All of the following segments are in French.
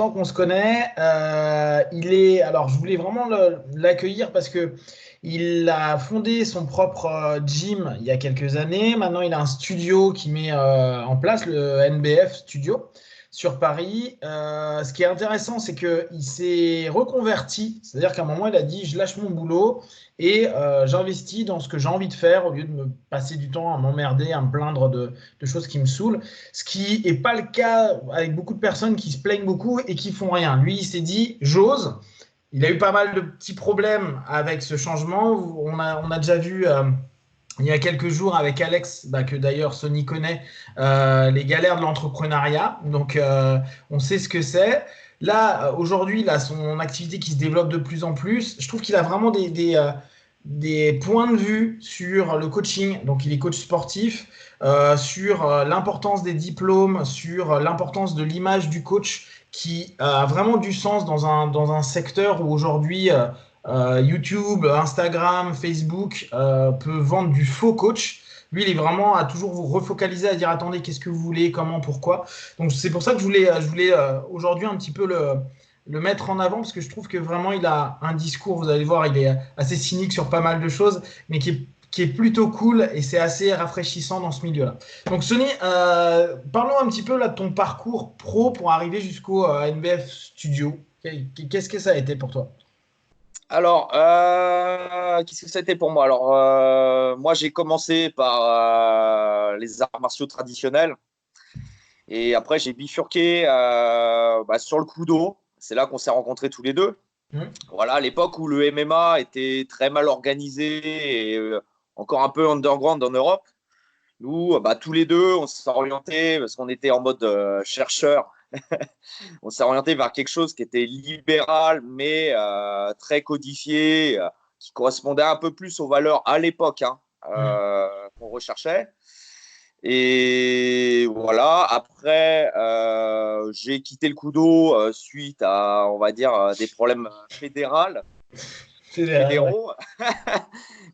temps qu'on se connaît. Alors, je voulais vraiment l'accueillir parce que il a fondé son propre gym il y a quelques années. Maintenant, il a un studio qui met en place le NBF Studio sur Paris. Ce qui est intéressant, c'est qu'il s'est reconverti. C'est-à-dire qu'à un moment, il a dit, je lâche mon boulot et j'investis dans ce que j'ai envie de faire au lieu de me passer du temps à m'emmerder, à me plaindre de choses qui me saoulent. Ce qui n'est pas le cas avec beaucoup de personnes qui se plaignent beaucoup et qui font rien. Lui, il s'est dit, j'ose. Il a eu pas mal de petits problèmes avec ce changement. On a déjà vu il y a quelques jours avec Alex, que d'ailleurs Sony connaît, les galères de l'entrepreneuriat. Donc, on sait ce que c'est. Là, aujourd'hui, il a son activité qui se développe de plus en plus. Je trouve qu'il a vraiment des points de vue sur le coaching. Donc, il est coach sportif, sur l'importance des diplômes, sur l'importance de l'image du coach qui a vraiment du sens dans un secteur où aujourd'hui YouTube, Instagram, Facebook peut vendre du faux coach. Lui, il est vraiment à toujours vous refocaliser, à dire attendez, qu'est-ce que vous voulez, comment, pourquoi. Donc c'est pour ça que je voulais aujourd'hui un petit peu le mettre en avant parce que je trouve que vraiment il a un discours, vous allez voir, il est assez cynique sur pas mal de choses, mais qui est plutôt cool et c'est assez rafraîchissant dans ce milieu-là. Donc Sony, parlons un petit peu là de ton parcours pro pour arriver jusqu'au NBF Studio. Qu'est-ce que ça a été pour toi? Alors, qu'est-ce que ça a été pour moi? Alors, moi, j'ai commencé par les arts martiaux traditionnels et après, j'ai bifurqué sur le Kudo. C'est là qu'on s'est rencontrés tous les deux. Hmm. Voilà, à l'époque où le MMA était très mal organisé et encore un peu underground en Europe. Nous, tous les deux, on s'est orientés parce qu'on était en mode chercheur. On s'est orienté vers quelque chose qui était libéral, mais très codifié, qui correspondait un peu plus aux valeurs à l'époque Hmm. qu'on recherchait. Et voilà, après, j'ai quitté le Kudo suite à, on va dire, des problèmes Ouais. fédéraux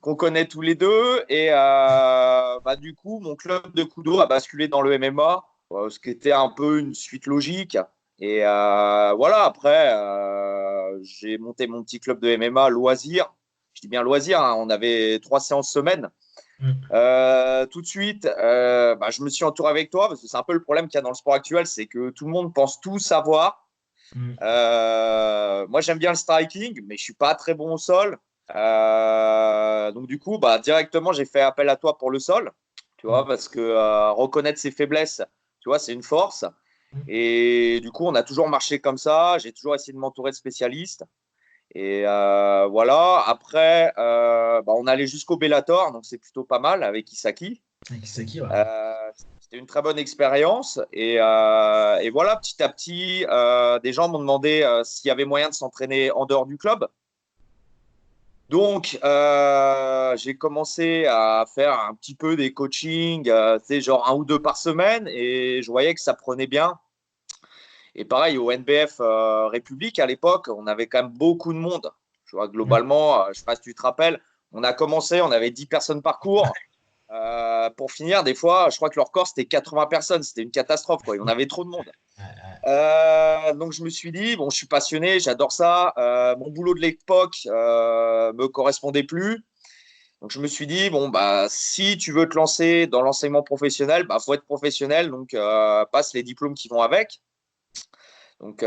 qu'on connaît tous les deux. Et du coup, mon club de Kudo a basculé dans le MMA, ce qui était un peu une suite logique. Et voilà, après, j'ai monté mon petit club de MMA loisir. Je dis bien loisir, hein, on avait 3 séances semaine. Hmm. Tout de suite, je me suis entouré avec toi parce que c'est un peu le problème qu'il y a dans le sport actuel, c'est que tout le monde pense tout savoir. Hmm. Moi, j'aime bien le striking, mais je suis pas très bon au sol. Donc du coup, directement, j'ai fait appel à toi pour le sol, tu vois, Hmm. parce que reconnaître ses faiblesses, tu vois, c'est une force. Hmm. Et du coup, on a toujours marché comme ça. J'ai toujours essayé de m'entourer de spécialistes. Et voilà. Après, on allait jusqu'au Bellator, donc c'est plutôt pas mal avec Isaki. Avec Kisaki, ouais. C'était une très bonne expérience. Et voilà, petit à petit, des gens m'ont demandé s'il y avait moyen de s'entraîner en dehors du club. Donc, j'ai commencé à faire un petit peu des coachings, tu sais, genre 1 ou 2 par semaine, et je voyais que ça prenait bien. Et pareil, au NBF République, à l'époque, on avait quand même beaucoup de monde. Je vois, Hmm. globalement, je ne sais pas si tu te rappelles, on a commencé, on avait 10 personnes par cours. Pour finir, des fois, je crois que leur corps, c'était 80 personnes. C'était une catastrophe, quoi. On avait trop de monde. Ouais, ouais. Donc, je me suis dit, bon, je suis passionné, j'adore ça. Mon boulot de l'époque me correspondait plus. Donc, je me suis dit, bon, si tu veux te lancer dans l'enseignement professionnel, faut être professionnel. Donc, passe les diplômes qui vont avec. Donc,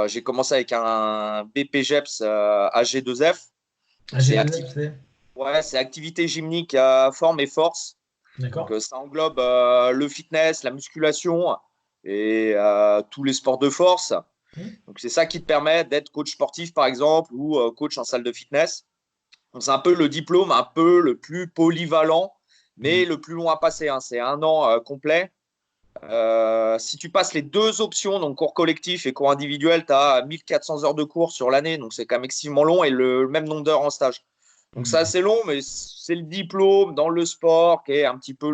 j'ai commencé avec un BPGEPS AG2F. Ah, C'est G2F, c'est. ouais, c'est activité gymnique forme et force. Donc, D'accord. ça englobe le fitness, la musculation et tous les sports de force. Hmm. Donc, c'est ça qui te permet d'être coach sportif, par exemple, ou coach en salle de fitness. Donc, c'est un peu le diplôme un peu le plus polyvalent, Hmm. mais le plus long à passer, hein. C'est 1 an complet. Si tu passes les 2 options, donc cours collectif et cours individuel, tu as 1400 heures de cours sur l'année, donc c'est quand même extrêmement long et le même nombre d'heures en stage. Donc c'est Hmm. assez long, mais c'est le diplôme dans le sport qui est un petit peu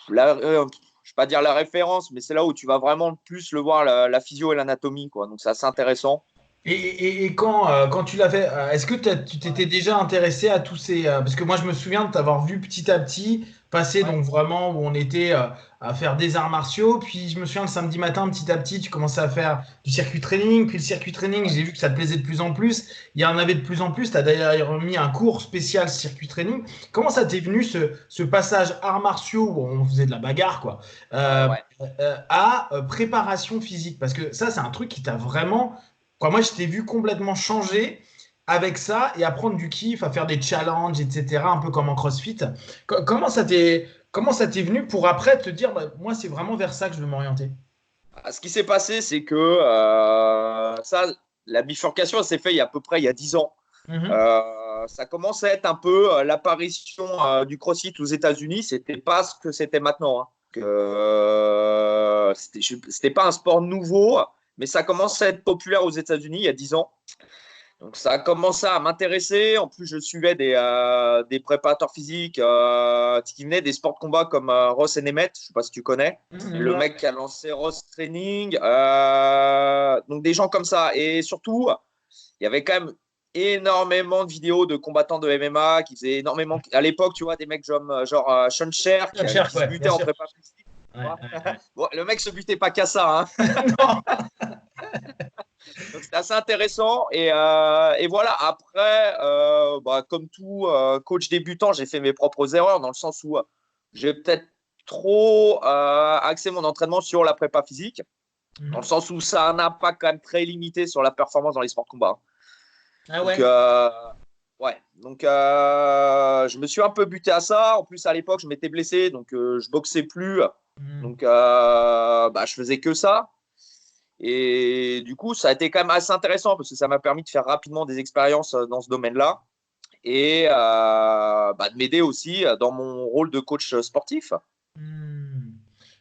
je ne vais pas dire la référence, mais c'est là où tu vas vraiment le plus le voir, la physio et l'anatomie, quoi. Donc c'est assez intéressant. Et quand tu l'as fait, est-ce que tu t'étais déjà intéressé à tous ces... parce que moi, je me souviens de t'avoir vu petit à petit passais Ouais, donc vraiment où on était à faire des arts martiaux. Puis je me souviens le samedi matin, petit à petit, tu commençais à faire du circuit training. Puis le circuit training, ouais, j'ai vu que ça te plaisait de plus en plus. Il y en avait de plus en plus. Tu as d'ailleurs remis un cours spécial circuit training. Comment ça t'est venu ce passage arts martiaux où on faisait de la bagarre, quoi, ouais, euh, ouais. à préparation physique? Parce que ça, c'est un truc qui t'a vraiment. Quoi, moi, je t'ai vu complètement changer avec ça et à prendre du kiff, à faire des challenges, etc., un peu comme en CrossFit. Comment ça t'est venu pour après te dire, bah, moi, c'est vraiment vers ça que je veux m'orienter? Ah, ce qui s'est passé, c'est que la bifurcation, elle s'est faite il y a à peu près il y a 10 ans. Mhm. Ça commence à être un peu l'apparition du CrossFit aux États-Unis. C'était pas ce que c'était maintenant, hein. C'était pas un sport nouveau, mais ça commence à être populaire aux États-Unis il y a 10 ans. Donc ça a commencé à m'intéresser. En plus, je suivais des préparateurs physiques qui venaient des sports de combat comme Ross Nemeth, je ne sais pas si tu connais. C'est le Non. mec qui a lancé Ross Training. Donc des gens comme ça. Et surtout, il y avait quand même énormément de vidéos de combattants de MMA qui faisaient énormément. À l'époque, tu vois, des mecs genre Sean Sherk Cher, qui se ouais, bien butaient en sûr. prépa physique. Tu Ouais, vois. ouais, ouais. Bon, le mec se butait pas qu'à ça, hein. Non. Donc c'était assez intéressant. Et voilà, après, bah, comme tout coach débutant, j'ai fait mes propres erreurs dans le sens où j'ai peut-être trop axé mon entraînement sur la prépa physique, dans le Mhm. sens où ça a un impact quand même très limité sur la performance dans les sports de combat. Ah Donc, ouais. ouais. Donc, je me suis un peu buté à ça. En plus, à l'époque, je m'étais blessé, donc je boxais plus. Mhm. Donc, bah, je faisais que ça. Et du coup, ça a été quand même assez intéressant parce que ça m'a permis de faire rapidement des expériences dans ce domaine-là et bah, de m'aider aussi dans mon rôle de coach sportif. Mhm.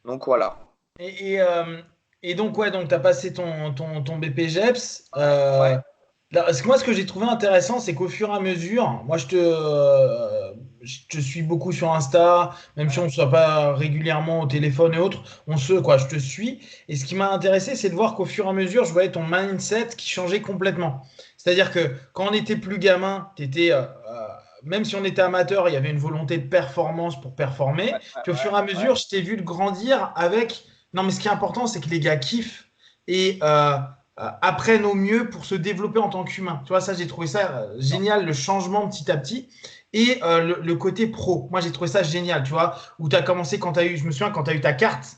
Donc voilà. Et, et, euh, et donc, ouais, donc tu as passé ton BPGEPS. Ouais, Parce que moi, ce que j'ai trouvé intéressant, c'est qu'au fur et à mesure, moi, je te suis beaucoup sur Insta, même si on ouais, ne soit pas régulièrement au téléphone et autres, quoi, je te suis. Et ce qui m'a intéressé, c'est de voir qu'au fur et à mesure, je voyais ton mindset qui changeait complètement. C'est-à-dire que quand on était plus gamin, même si on était amateur, il y avait une volonté de performance pour performer. ouais, ouais, Puis au fur et à ouais, ouais. mesure, je t'ai vu de grandir avec non, mais ce qui est important, c'est que les gars kiffent et apprennent au mieux pour se développer en tant qu'humain. Tu vois, ça, j'ai trouvé ça Non, génial, le changement petit à petit. Et le côté pro, moi, j'ai trouvé ça génial, tu vois, où tu as commencé quand tu as eu, je me souviens, quand tu as eu ta carte,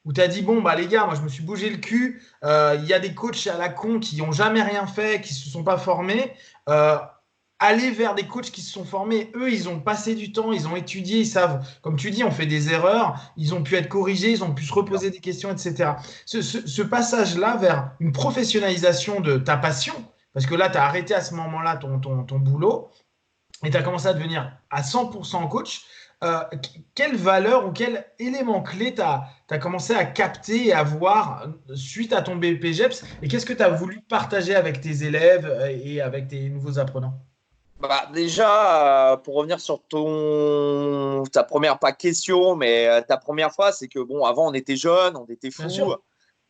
où tu as dit, bon, bah les gars, moi, je me suis bougé le cul, il y a des coachs à la con qui n'ont jamais rien fait, qui ne se sont pas formés. Euh, Aller vers des coachs qui se sont formés, eux, ils ont passé du temps, ils ont étudié, ils savent, comme tu dis, on fait des erreurs, ils ont pu être corrigés, ils ont pu se sûr. reposer des questions, etc. Ce passage-là vers une professionnalisation de ta passion, parce que là, tu as arrêté à ce moment-là ton boulot et tu as commencé à devenir à 100% coach, quelle valeur ou quel élément clé tu as commencé à capter et à voir suite à ton BPGEPS et qu'est-ce que tu as voulu partager avec tes élèves et avec tes nouveaux apprenants? Bah, déjà, pour revenir sur ta première, pas question, mais ta première phrase, c'est que bon, avant, on était jeunes, on était Bien fous. sûr.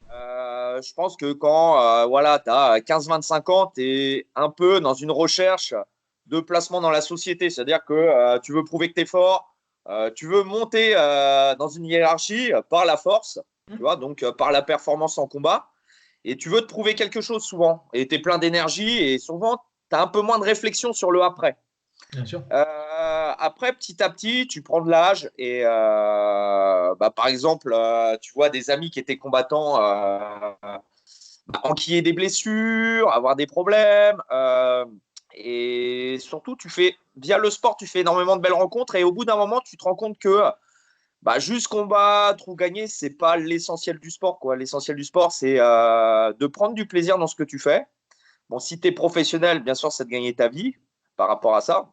Je pense que quand voilà, tu as 15-25 ans, tu es un peu dans une recherche de placement dans la société. C'est-à-dire que tu veux prouver que tu es fort, tu veux monter dans une hiérarchie par la force, tu vois, donc par la performance en combat. Et tu veux te prouver quelque chose souvent. Et tu es plein d'énergie et souvent, tu as un peu moins de réflexion sur le après. Bien sûr. Après, petit à petit, tu prends de l'âge et bah, par exemple, tu vois des amis qui étaient combattants enquiller des blessures, avoir des problèmes. Et surtout, via le sport, tu fais énormément de belles rencontres et au bout d'un moment, tu te rends compte que bah, juste combattre ou gagner, c'est pas l'essentiel du sport, quoi. L'essentiel du sport, c'est de prendre du plaisir dans ce que tu fais. Bon, si tu es professionnel, bien sûr, c'est de gagner ta vie par rapport à ça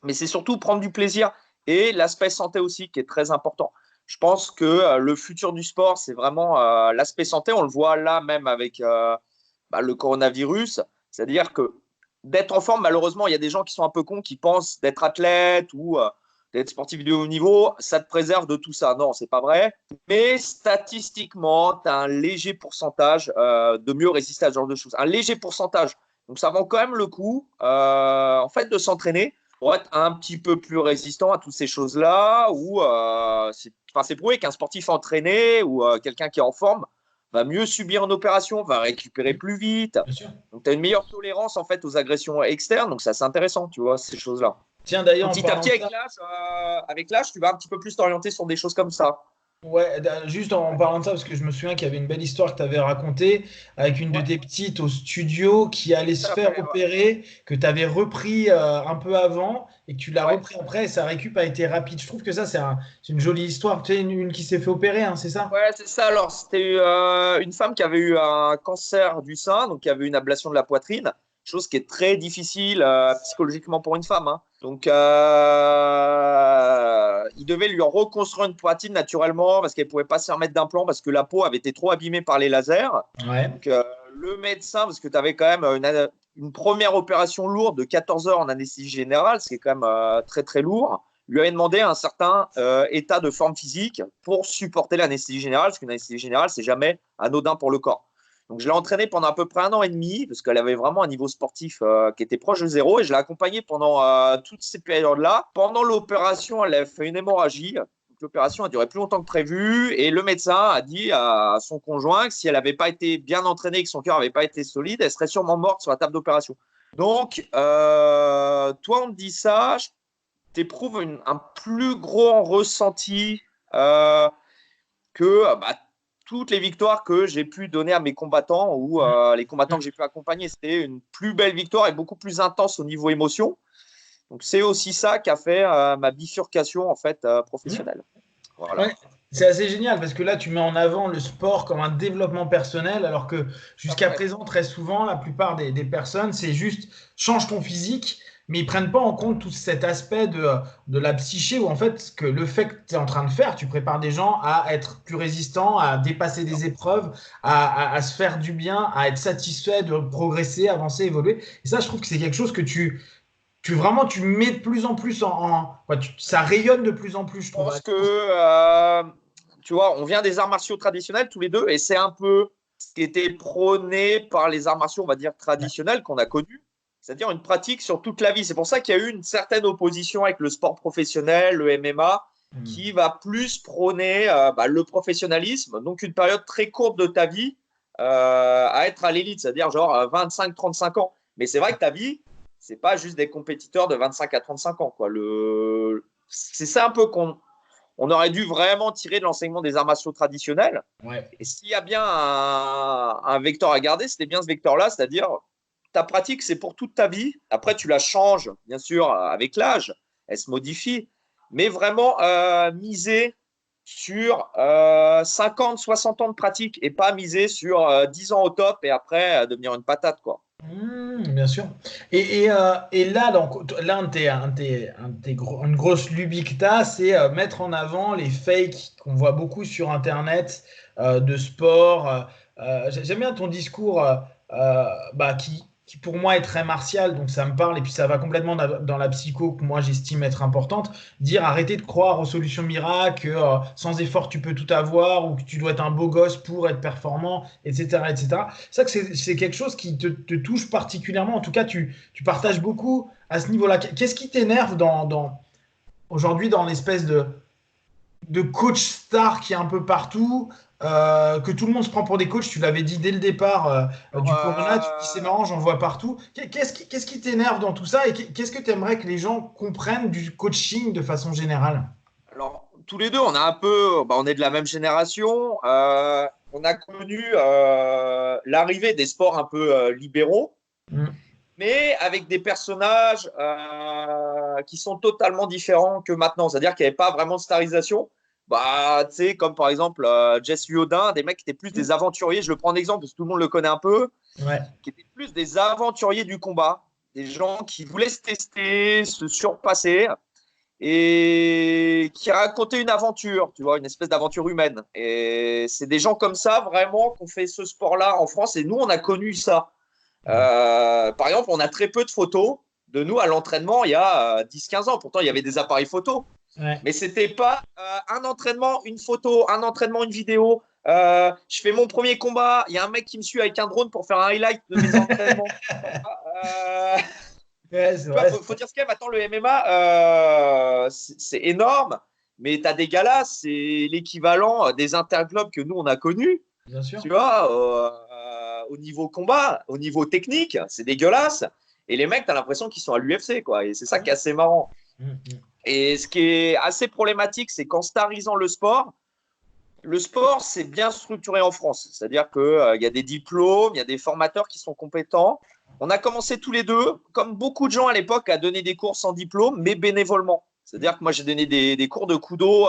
mais c'est surtout prendre du plaisir et l'aspect santé aussi qui est très important. Je pense que le futur du sport, c'est vraiment l'aspect santé. On le voit là même avec bah, le coronavirus. C'est-à-dire que d'être en forme, malheureusement, il y a des gens qui sont un peu cons qui pensent d'être athlète ou d'être sportif de haut niveau, ça te préserve de tout ça. Non, c'est pas vrai. Mais statistiquement, tu as un léger pourcentage de mieux résister à ce genre de choses. Un léger pourcentage. Donc ça vaut quand même le coup en fait de s'entraîner pour être un petit peu plus résistant à toutes ces choses-là, où c'est prouvé qu'un sportif entraîné ou quelqu'un qui est en forme va mieux subir une opération, va récupérer plus vite. Bien sûr. Donc, tu as une meilleure tolérance en fait aux agressions externes. Donc, ça, c'est intéressant, tu vois, ces choses-là. Tiens, d'ailleurs, Donc, en petit à parlant petit, de ça, avec l'âge, tu vas un petit peu plus t'orienter sur des choses comme ça. ouais, juste en parlant de ça, parce que je me souviens qu'il y avait une belle histoire que tu avais racontée avec une de Ouais, tes petites au studio qui allait tout se à faire fait. Ouais. opérer, que tu avais repris un peu avant et que tu l'as Ouais. repris après et sa récup a été rapide. Je trouve que ça, c'est une jolie histoire. Tu sais, une qui s'est fait opérer, hein, c'est ça? Ouais, c'est ça. Alors, c'était une femme qui avait eu un cancer du sein, donc qui avait une ablation de la poitrine, chose qui est très difficile psychologiquement pour une femme, hein. Donc, il devait lui reconstruire une poitrine naturellement parce qu'elle ne pouvait pas se remettre d'implant parce que la peau avait été trop abîmée par les lasers. Ouais. Donc, le médecin, parce que tu avais quand même une première opération lourde de 14 heures en anesthésie générale, ce qui est quand même très très lourd, lui avait demandé un certain état de forme physique pour supporter l'anesthésie générale, parce qu'une anesthésie générale, c'est jamais anodin pour le corps. Donc, je l'ai entraînée pendant à peu près 1 an et demi, parce qu'elle avait vraiment un niveau sportif qui était proche de zéro, et je l'ai accompagnée pendant toutes ces périodes-là. Pendant l'opération, elle a fait une hémorragie. L'opération a duré plus longtemps que prévu, et le médecin a dit à son conjoint que si elle n'avait pas été bien entraînée, que son cœur n'avait pas été solide, elle serait sûrement morte sur la table d'opération. Donc, toi, on te dit ça, tu éprouves un plus gros ressenti que toutes les victoires que j'ai pu donner à mes combattants ou les combattants que j'ai pu accompagner. C'était une plus belle victoire et beaucoup plus intense au niveau émotion. Donc, c'est aussi ça qui a fait ma bifurcation en fait professionnelle. Voilà. Ouais, c'est assez génial parce que là, tu mets en avant le sport comme un développement personnel, alors que jusqu'à Après, présent, très souvent, la plupart des personnes, c'est juste change ton physique, mais ils prennent pas en compte tout cet aspect de la psyché où en fait, que le fait que tu es en train de faire, tu prépares des gens à être plus résistants, à dépasser des épreuves, à se faire du bien, à être satisfait de progresser, avancer, évoluer. Et ça, je trouve que c'est quelque chose que tu mets de plus en plus ouais, ça rayonne de plus en plus, je je trouve. pense que, tu vois, on vient des arts martiaux traditionnels tous les deux, et c'est un peu ce qui était prôné par les arts martiaux, on va dire, Ouais. traditionnels qu'on a connus, c'est-à-dire une pratique sur toute la vie. C'est pour ça qu'il y a eu une certaine opposition avec le sport professionnel, le MMA, Hmm. qui va plus prôner le professionnalisme, donc une période très courte de ta vie à être à l'élite, c'est-à-dire genre 25-35 ans. Mais c'est vrai que ta vie, c'est pas juste des compétiteurs de 25 à 35 ans, quoi. C'est ça un peu qu'on aurait dû vraiment tirer de l'enseignement des arts martiaux traditionnels. Ouais. Et s'il y a bien un vecteur à garder, c'était bien ce vecteur-là, c'est-à-dire ta pratique, c'est pour toute ta vie. Après, tu la changes, bien sûr, avec l'âge, elle se modifie, mais vraiment miser sur 50, 60 ans de pratique et pas miser sur 10 ans au top et après devenir une patate, quoi. Bien sûr. Et là, donc, là, une grosse lubie que tu as, c'est mettre en avant les fakes qu'on voit beaucoup sur Internet de sport. J'aime bien ton discours qui, pour moi, est très martial, donc ça me parle, et puis ça va complètement dans la psycho que moi j'estime être importante. Dire arrêter de croire aux solutions miracles, que sans effort tu peux tout avoir, ou que tu dois être un beau gosse pour être performant, etc., etc. C'est ça que c'est quelque chose qui te touche particulièrement. En tout cas, tu partages beaucoup à ce niveau-là. Qu'est-ce qui t'énerve aujourd'hui dans l'espèce de coach star qui est un peu partout, que tout le monde se prend pour des coachs? Tu l'avais dit dès le départ Alors, du Corona, tu dis c'est marrant, j'en vois partout. Qu'est-ce qui t'énerve dans tout ça et qu'est-ce que tu aimerais que les gens comprennent du coaching de façon générale? tous les deux, on a un peu, on est de la même génération. On a connu l'arrivée des sports un peu libéraux, Mm. mais avec des personnages qui sont totalement différents que maintenant. C'est-à-dire qu'il n'y avait pas vraiment de starisation. Tu sais, comme par exemple Jesse Liodin, des mecs qui étaient plus des aventuriers. Je le prends en exemple parce que tout le monde le connaît un peu, Ouais. qui étaient plus des aventuriers du combat, des gens qui voulaient se tester, se surpasser et qui racontaient une aventure, tu vois, une espèce d'aventure humaine. Et c'est des gens comme ça vraiment qu'on fait ce sport-là en France et nous, on a connu ça. Par exemple, on a très peu de photos de nous à l'entraînement il y a 10-15 ans. Pourtant, il y avait des appareils photo. Ouais. Mais c'était pas un entraînement, une photo, un entraînement, une vidéo. Je fais mon premier combat. Il y a un mec qui me suit avec un drone pour faire un highlight de mes entraînements. Euh, Ouais, c'est Tu vois, vrai. faut dire ce qu'il y a. Maintenant, le MMA, c'est énorme, mais tu as des galas, c'est l'équivalent des interglobes que nous, on a connus. Bien sûr. Tu vois, au niveau combat, au niveau technique, c'est dégueulasse. Et les mecs, tu as l'impression qu'ils sont à l'UFC, quoi. Et c'est ça qui est assez marrant. Mhm. Et ce qui est assez problématique, c'est qu'en starisant le sport, c'est bien structuré en France. C'est-à-dire qu'il y a des diplômes, il y a des formateurs qui sont compétents. On a commencé tous les deux, comme beaucoup de gens à l'époque, à donner des cours sans diplôme, mais bénévolement. C'est-à-dire que moi, j'ai donné des cours de kudo,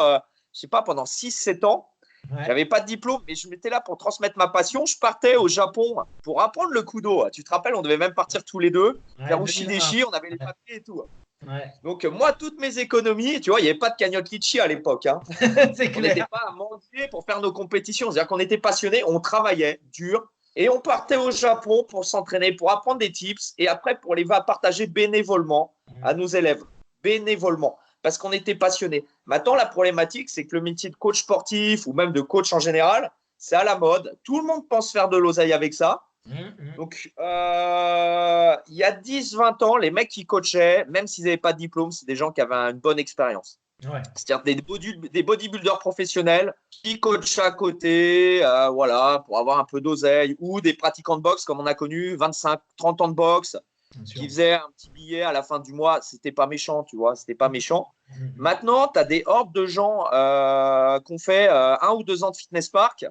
je sais pas, pendant 6, 7 ans. Ouais. J'avais pas de diplôme, mais je m'étais là pour transmettre ma passion. Je partais au Japon pour apprendre le kudo. Tu te rappelles, on devait même partir tous les deux, Ouais, faire 2001. Ushideshi, on avait les Ouais. papiers et tout. Ouais. Donc, moi, toutes mes économies, tu vois, il n'y avait pas de cagnotte litchi à l'époque, hein. C'est On n'était clair. pas à mendier pour faire nos compétitions. C'est-à-dire qu'on était passionnés, on travaillait dur et on partait au Japon pour s'entraîner, pour apprendre des tips et après pour les partager bénévolement à nos élèves. Bénévolement. Parce qu'on était passionnés. Maintenant, la problématique, c'est que le métier de coach sportif ou même de coach en général, c'est à la mode. Tout le monde pense faire de l'oseille avec ça. Mhm. Donc, il y a 10, 20 ans, les mecs qui coachaient, même s'ils n'avaient pas de diplôme, c'est des gens qui avaient une bonne expérience. Ouais. C'est-à-dire des bodybuilders professionnels qui coachent à côté, voilà, pour avoir un peu d'oseille, ou des pratiquants de boxe, comme on a connu, 25, 30 ans de boxe, Bien sûr. qui faisaient un petit billet à la fin du mois. C'était pas méchant, tu vois, c'était pas méchant. Mhm. Maintenant, tu as des hordes de gens qui ont fait 1 ou 2 ans de fitness park,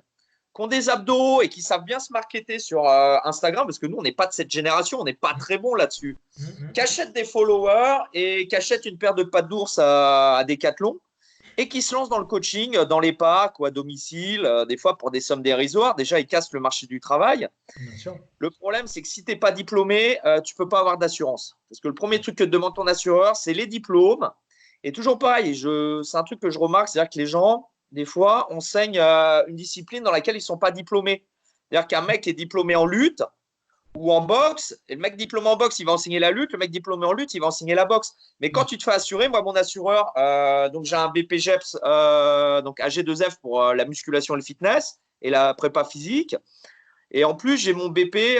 qui ont des abdos et qui savent bien se marketer sur Instagram, parce que nous, on n'est pas de cette génération, on n'est pas très bon là-dessus. Qui Mhm. achètent des followers et qui achètent une paire de pattes d'ours à Decathlon et qui se lancent dans le coaching, dans les parcs ou à domicile, des fois pour des sommes dérisoires. Déjà, ils cassent le marché du travail. Bien sûr. Le problème, c'est que si tu n'es pas diplômé, tu ne peux pas avoir d'assurance. Parce que le premier truc que te demande ton assureur, c'est les diplômes. Et toujours pareil, c'est un truc que je remarque, c'est-à-dire que les gens, des fois, enseignent une discipline dans laquelle ils ne sont pas diplômés. C'est-à-dire qu'un mec est diplômé en lutte, ou en boxe, et le mec diplômé en boxe, il va enseigner la lutte, le mec diplômé en lutte, il va enseigner la boxe. Mais quand tu te fais assurer, moi, mon assureur, donc j'ai un BPGEPS, donc AG2F pour la musculation et le fitness, et la prépa physique. Et en plus, j'ai mon BP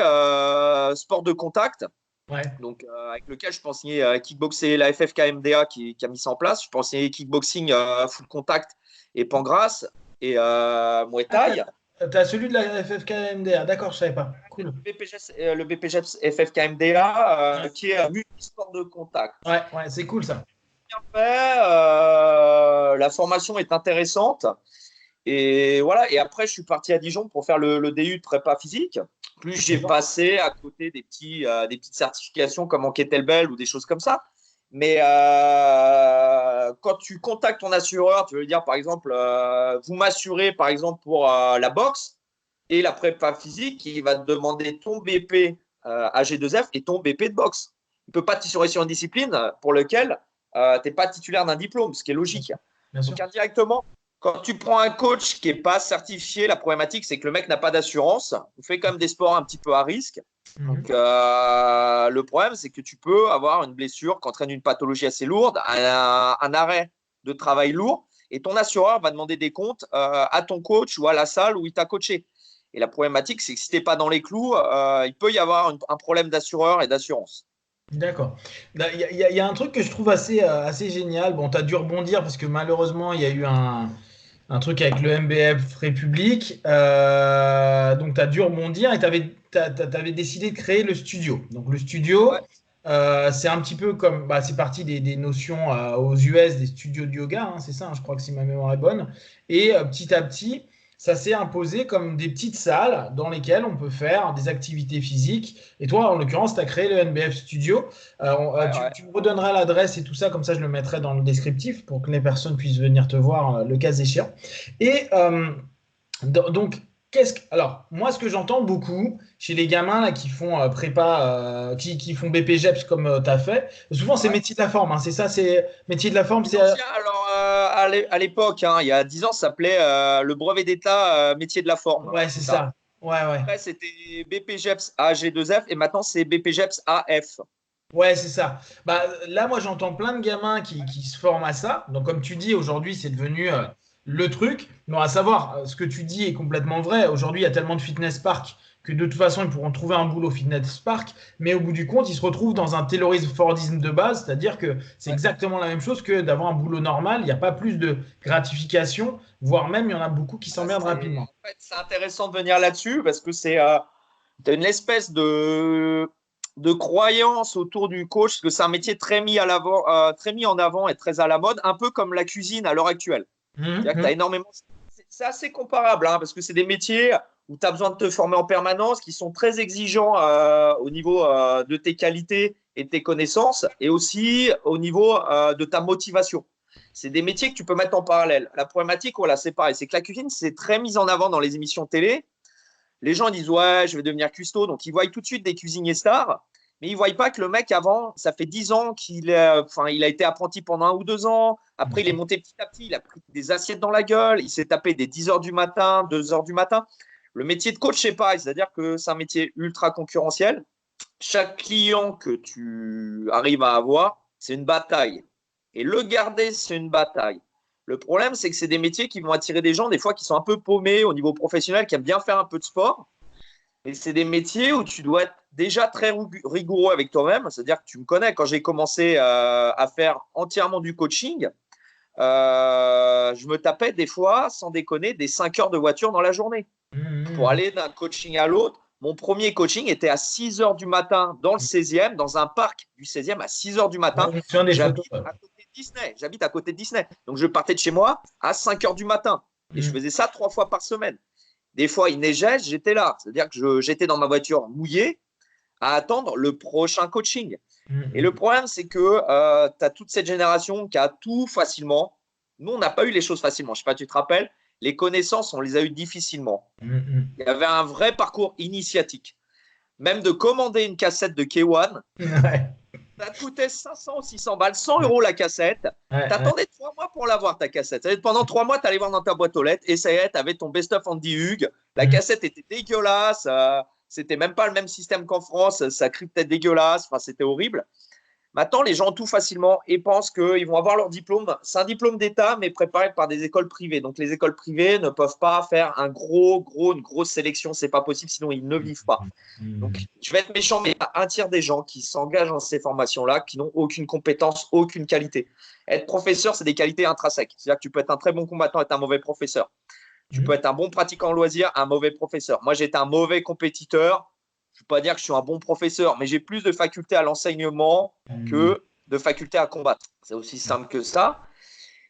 sport de contact, Ouais. donc avec lequel je peux enseigner kickboxer, la FFKMDA qui a mis ça en place. Je peux enseigner kickboxing full contact et pancras et Muay Ah, Thai. t'as celui de la FFKMDA. D'accord, je savais pas. Cool. Le BPGEPS FFKMDA Ouais, qui est multisport de contact. ouais, ouais, c'est cool ça. Bien fait, la formation est intéressante. Et voilà. Et après, je suis parti à Dijon pour faire le DU de prépa physique. Plus j'ai D'accord. passé à côté des petites certifications comme en kettlebell ou des choses comme ça. Mais quand tu contactes ton assureur, tu veux dire par exemple, vous m'assurez par exemple pour la boxe et la prépa physique, il va te demander ton BP AG2F et ton BP de boxe. Il ne peut pas t'assurer sur une discipline pour laquelle tu n'es pas titulaire d'un diplôme, ce qui est Bien logique. sûr. Bien sûr. Donc indirectement, quand tu prends un coach qui n'est pas certifié, la problématique, c'est que le mec n'a pas d'assurance. On fait quand même des sports un petit peu à risque. Donc, Mhm. le problème, c'est que tu peux avoir une blessure qui entraîne une pathologie assez lourde, un arrêt de travail lourd, et ton assureur va demander des comptes à ton coach ou à la salle où il t'a coaché. Et la problématique, c'est que si tu n'es pas dans les clous, il peut y avoir un problème d'assureur et d'assurance. D'accord. Là, il y a un truc que je trouve assez génial. Bon, tu as dû rebondir parce que malheureusement, il y a eu un truc avec le MBF République. Donc, tu as dû rebondir et tu avais décidé de créer le studio. Donc, le Ouais, studio, c'est un petit peu comme, bah, c'est parti des notions aux US, des studios de yoga, hein, c'est ça, hein, je crois que si ma mémoire est bonne. Et petit à petit, ça s'est imposé comme des petites salles dans lesquelles on peut faire des activités physiques. Et toi, en l'occurrence, tu as créé le NBF Studio. ouais, ouais. Tu me redonneras l'adresse et tout ça, comme ça je le mettrai dans le descriptif pour que les personnes puissent venir te voir le cas échéant. Et donc, alors, moi, ce que j'entends beaucoup chez les gamins là, qui font prépa, qui font BPGEPS comme tu as fait, souvent c'est Ouais. métier de la forme, hein, c'est ça, c'est métier de la forme, C'est c'est. l'ancien. Alors, à l'époque, hein, il y a 10 ans, ça s'appelait le brevet d'État métier de la forme. Ouais, c'est C'est ça. ça. Ouais, ouais. Après, c'était BPGEPS AG2F et maintenant, c'est BPGEPS AF. Ouais, c'est ça. Bah, là, moi, j'entends plein de gamins qui se forment à ça. Donc, comme tu dis, aujourd'hui, c'est devenu le truc. Non, à savoir, ce que tu dis est complètement vrai. Aujourd'hui, il y a tellement de fitness parks que de toute façon, ils pourront trouver un boulot fitness park, mais au bout du compte, ils se retrouvent dans un Taylorisme Fordisme de base, c'est-à-dire que c'est exactement la même chose que d'avoir un boulot normal. Il n'y a pas plus de gratification, voire même, il y en a beaucoup qui s'emmerdent rapidement. En fait, c'est intéressant de venir là-dessus parce que t'as une espèce de croyance autour du coach, parce que c'est un métier très mis, très mis en avant et très à la mode, un peu comme la cuisine à l'heure actuelle. C'est-à-dire que tu as énormément. C'est assez comparable, hein, parce que c'est des métiers où tu as besoin de te former en permanence, qui sont très exigeants au niveau de tes qualités et de tes connaissances, et aussi au niveau de ta motivation. C'est des métiers que tu peux mettre en parallèle. La problématique, voilà, c'est pareil, c'est que la cuisine, c'est très mis en avant dans les émissions télé. Les gens disent ouais, je vais devenir cuistot, donc ils voient tout de suite des cuisiniers stars, mais ils ne voient pas que le mec avant, ça fait 10 ans il a été apprenti pendant 1 ou 2 ans. Après, il est monté petit à petit, il a pris des assiettes dans la gueule, il s'est tapé des 10 heures du matin, 2 heures du matin. Le métier de coach, c'est pareil, c'est-à-dire que c'est un métier ultra concurrentiel. Chaque client que tu arrives à avoir, c'est une bataille. Et le garder, c'est une bataille. Le problème, c'est que c'est des métiers qui vont attirer des gens, des fois, qui sont un peu paumés au niveau professionnel, qui aiment bien faire un peu de sport. Et c'est des métiers où tu dois être déjà très rigoureux avec toi-même. C'est-à-dire que tu me connais, quand j'ai commencé à faire entièrement du coaching, je me tapais des fois, sans déconner, des 5 heures de voiture dans la journée. Pour aller d'un coaching à l'autre. Mon premier coaching était à 6 heures du matin dans le 16e, dans un parc du 16e à 6 heures du matin. J'habite à côté de Disney. J'habite à côté de Disney. Donc, je partais de chez moi à 5 heures du matin. Et je faisais ça 3 fois par semaine. Des fois, il neigeait, j'étais là. C'est-à-dire que j'étais dans ma voiture mouillée à attendre le prochain coaching. Et le problème, c'est que tu as toute cette génération qui a tout facilement. Nous, on n'a pas eu les choses facilement. Je ne sais pas, tu te rappelles, les connaissances, on les a eues difficilement. Il y avait un vrai parcours initiatique. Même de commander une cassette de K1, ça te coûtait 500 ou 600 balles, 100 euros la cassette. Tu attendais 3 mois pour l'avoir, ta cassette. Pendant 3 mois, tu allais voir dans ta boîte aux lettres et ça y est, tu avais ton best-of Andy Hug. La cassette était dégueulasse. C'était même pas le même système qu'en France. Ça cryptait dégueulasse. Enfin, c'était horrible. Maintenant, les gens ont tout facilement et pensent qu'ils vont avoir leur diplôme. C'est un diplôme d'État, mais préparé par des écoles privées. Donc, les écoles privées ne peuvent pas faire une grosse sélection. C'est pas possible, sinon ils ne vivent pas. Donc, je vais être méchant, mais il y a un tiers des gens qui s'engagent dans ces formations-là qui n'ont aucune compétence, aucune qualité. Être professeur, c'est des qualités intrinsèques. C'est-à-dire que tu peux être un très bon combattant et être un mauvais professeur. Tu peux être un bon pratiquant en loisir, un mauvais professeur. Moi, j'étais un mauvais compétiteur. Je ne veux pas dire que je suis un bon professeur, mais j'ai plus de facultés à l'enseignement que de facultés à combattre. C'est aussi simple que ça.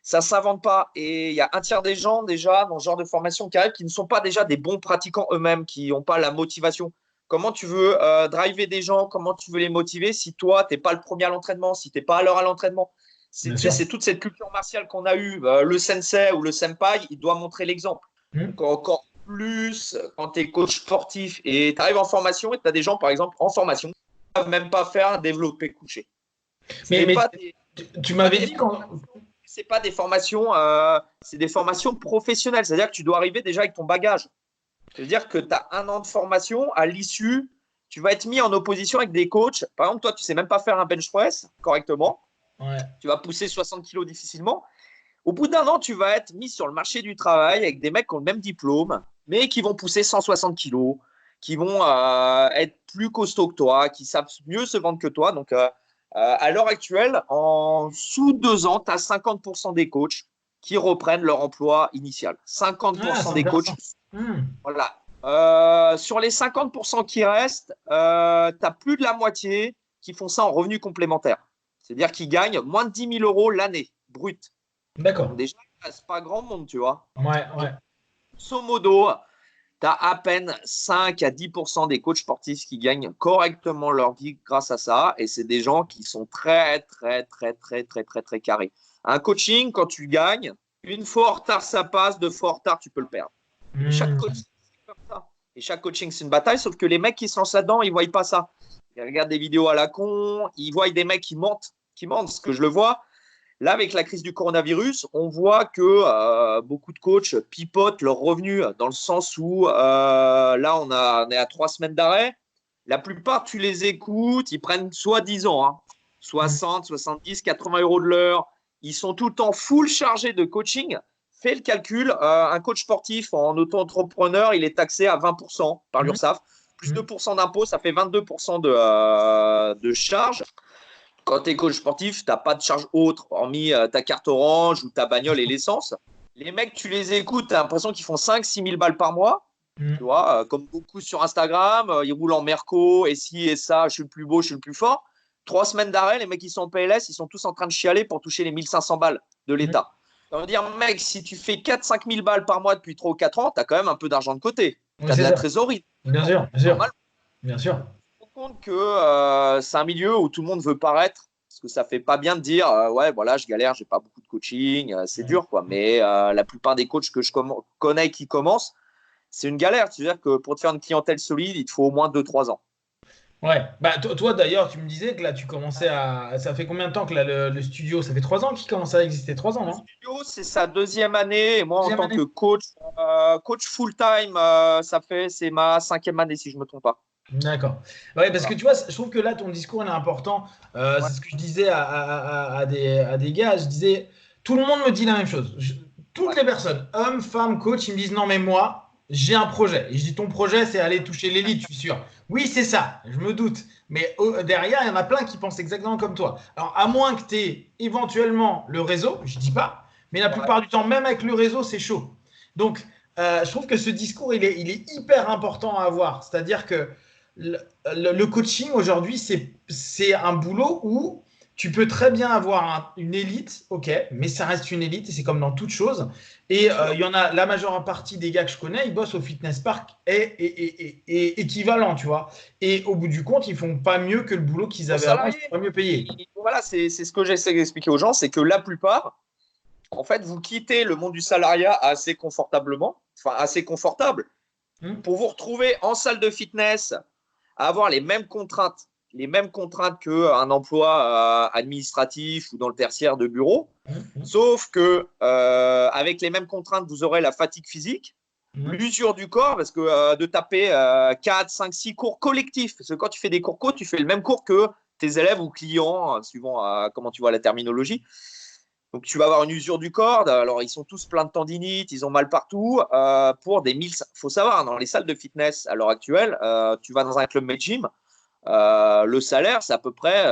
Ça ne s'invente pas. Et il y a un tiers des gens déjà dans ce genre de formation qui arrivent qui ne sont pas déjà des bons pratiquants eux-mêmes, qui n'ont pas la motivation. Comment tu veux driver des gens, comment tu veux les motiver si toi, tu n'es pas le premier à l'entraînement, si tu n'es pas à l'heure à l'entraînement. C'est toute cette culture martiale qu'on a eue. Le sensei ou le senpai, il doit montrer l'exemple. Donc, encore plus quand tu es coach sportif et tu arrives en formation et tu as des gens, par exemple, en formation, qui ne peuvent même pas faire un développé couché. Tu m'avais dit quand. C'est pas des formations, c'est des formations professionnelles. C'est-à-dire que tu dois arriver déjà avec ton bagage. C'est-à-dire que tu as 1 an de formation. À l'issue, tu vas être mis en opposition avec des coachs. Par exemple, toi, tu ne sais même pas faire un bench press correctement. Ouais. Tu vas pousser 60 kilos difficilement. Au bout d'1 an, tu vas être mis sur le marché du travail avec des mecs qui ont le même diplôme, mais qui vont pousser 160 kilos, qui vont être plus costauds que toi, qui savent mieux se vendre que toi. Donc, à l'heure actuelle, en sous 2 ans, tu as 50% des coachs qui reprennent leur emploi initial. 50% des coachs. Voilà. Sur les 50% qui restent, tu as plus de la moitié qui font ça en revenus complémentaires. C'est-à-dire qu'ils gagnent moins de 10 000 euros l'année, brut. D'accord. Donc déjà, c'est pas grand monde, tu vois. Ouais. Grosso modo, tu as à peine 5 à 10% des coachs sportifs qui gagnent correctement leur vie grâce à ça. Et c'est des gens qui sont très carrés. Un coaching, quand tu gagnes, 1 fois en retard, ça passe, 2 fois en retard, tu peux le perdre. Et chaque coaching, c'est comme ça. Et chaque coaching, c'est une bataille, sauf que les mecs qui se lancent là-dedans, ils ne voient pas ça. Ils regardent des vidéos à la con, ils voient des mecs qui mentent, parce que je le vois. Là, avec la crise du coronavirus, on voit que beaucoup de coachs pipotent leurs revenus dans le sens où là, on est à 3 semaines d'arrêt. La plupart, tu les écoutes, ils prennent soi-disant 60, 70, 80 euros de l'heure. Ils sont tout le temps full chargés de coaching. Fais le calcul, un coach sportif en auto-entrepreneur, il est taxé à 20% par l'URSSAF. plus 2% d'impôt, ça fait 22% de charge. Quand tu es coach sportif, tu n'as pas de charge autre, hormis ta carte orange ou ta bagnole et l'essence. Les mecs, tu les écoutes, tu as l'impression qu'ils font 5-6 000 balles par mois. Tu vois, comme beaucoup sur Instagram, ils roulent en Merco, et ci et ça, je suis le plus beau, je suis le plus fort. 3 semaines d'arrêt, les mecs qui sont en PLS, ils sont tous en train de chialer pour toucher les 1500 balles de l'État. Ça veut dire, mec, si tu fais 4-5 000 balles par mois depuis 3 ou 4 ans, tu as quand même un peu d'argent de côté. Tu as de la trésorerie. Bien sûr, bien sûr. Bien sûr. Je me rends compte que c'est un milieu où tout le monde veut paraître. Parce que ça fait pas bien de dire ouais, voilà, je galère, j'ai pas beaucoup de coaching, c'est dur, quoi. Mais la plupart des coachs que je connais qui commencent, c'est une galère. C'est-à-dire que pour te faire une clientèle solide, il te faut au moins 2-3 ans. Ouais, bah toi d'ailleurs, tu me disais que là tu commençais à. Ça fait combien de temps que là, le studio? Ça fait 3 ans qu'il commence à exister, 3 ans, Le non? studio, c'est sa deuxième année. Et moi, en Deuxième tant année. que coach full-time, c'est ma 5e année, si je ne me trompe pas. D'accord. Ouais, parce que Voilà. tu vois, je trouve que là ton discours il est important. Ouais. C'est ce que je disais à des gars. Je disais, tout le monde me dit la même chose. Toutes Ouais. les personnes, hommes, femmes, coach, ils me disent non, mais moi, j'ai un projet. Et je dis, ton projet, c'est aller toucher l'élite, je suis sûr. Oui, c'est ça, je me doute. Mais derrière, il y en a plein qui pensent exactement comme toi. Alors, à moins que tu aies éventuellement le réseau, je dis pas, mais la Ouais. plupart du temps, même avec le réseau, c'est chaud. Donc, je trouve que ce discours, il est hyper important à avoir. C'est-à-dire que le coaching aujourd'hui, c'est un boulot où tu peux très bien avoir une élite, ok, mais ça reste une élite et c'est comme dans toute chose. Et Bien sûr. il y en a la majeure partie des gars que je connais, ils bossent au fitness park et équivalent, tu vois. Et au bout du compte, ils font pas mieux que le boulot qu'ils Aux avaient avant, ils sont salariés. pas mieux payés. Voilà, c'est ce que j'essaie d'expliquer aux gens, c'est que la plupart, en fait, vous quittez le monde du salariat assez confortablement, enfin assez confortable, Hmm. pour vous retrouver en salle de fitness, à avoir les mêmes contraintes qu'un emploi administratif ou dans le tertiaire de bureau, Hmm. sauf que avec les mêmes contraintes, vous aurez la fatigue physique, Hmm. l'usure du corps, parce que de taper 4, 5, 6 cours collectifs, parce que quand tu fais des cours co, tu fais le même cours que tes élèves ou clients, suivant comment tu vois la terminologie. Donc, tu vas avoir une usure du corps. Alors, ils sont tous pleins de tendinites, ils ont mal partout. Pour des 1000, il faut savoir, dans les salles de fitness à l'heure actuelle, tu vas dans un club Med Gym, le salaire, c'est à peu près